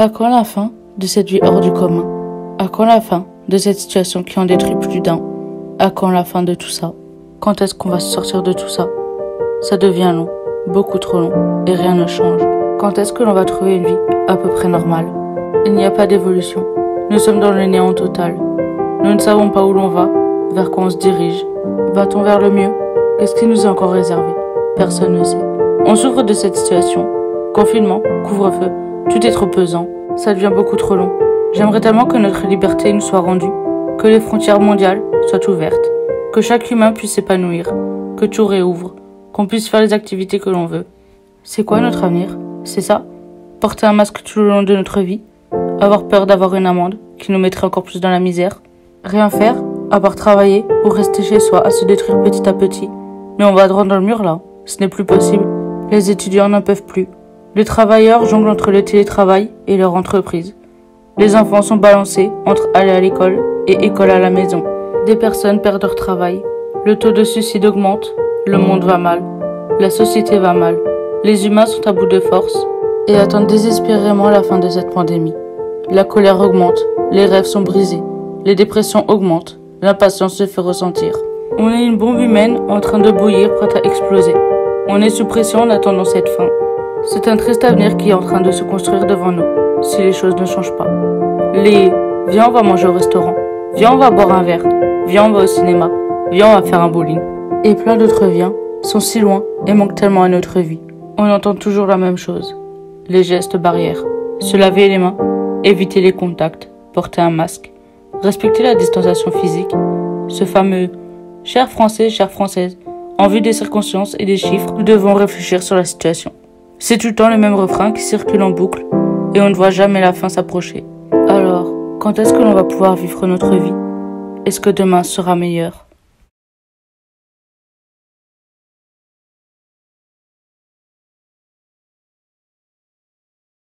À quand la fin de cette vie hors du commun? À quand la fin de cette situation qui en détruit plus d'un? À quand la fin de tout ça? Quand est-ce qu'on va se sortir de tout ça? Ça devient long, beaucoup trop long, et rien ne change. Quand est-ce que l'on va trouver une vie à peu près normale? Il n'y a pas d'évolution. Nous sommes dans le néant total. Nous ne savons pas où l'on va, vers quoi on se dirige. Va-t-on vers le mieux? Qu'est-ce qui nous est encore réservé? Personne ne sait. On souffre de cette situation. Confinement, couvre-feu, tout est trop pesant. Ça devient beaucoup trop long. J'aimerais tellement que notre liberté nous soit rendue, que les frontières mondiales soient ouvertes, que chaque humain puisse s'épanouir, que tout réouvre, qu'on puisse faire les activités que l'on veut. C'est quoi notre avenir? C'est ça? Porter un masque tout le long de notre vie? Avoir peur d'avoir une amende qui nous mettrait encore plus dans la misère? Rien faire, à part travailler ou rester chez soi à se détruire petit à petit? Mais on va droit dans le mur là, ce n'est plus possible. Les étudiants n'en peuvent plus. Les travailleurs jonglent entre le télétravail et leur entreprise. Les enfants sont balancés entre aller à l'école et école à la maison. Des personnes perdent leur travail. Le taux de suicide augmente. Le monde va mal. La société va mal. Les humains sont à bout de force et attendent désespérément la fin de cette pandémie. La colère augmente. Les rêves sont brisés. Les dépressions augmentent. L'impatience se fait ressentir. On est une bombe humaine en train de bouillir, prête à exploser. On est sous pression en attendant cette fin. C'est un triste avenir qui est en train de se construire devant nous, si les choses ne changent pas. Viens, on va manger au restaurant. Viens, on va boire un verre. Viens, on va au cinéma. Viens, on va faire un bowling. Et plein d'autres viens sont si loin et manquent tellement à notre vie. On entend toujours la même chose. Les gestes barrières. Se laver les mains, éviter les contacts, porter un masque, respecter la distanciation physique. Ce fameux « chers Français, chères Françaises », en vue des circonstances et des chiffres, nous devons réfléchir sur la situation. C'est tout le temps le même refrain qui circule en boucle et on ne voit jamais la fin s'approcher. Alors, quand est-ce que l'on va pouvoir vivre notre vie? Est-ce que demain sera meilleur?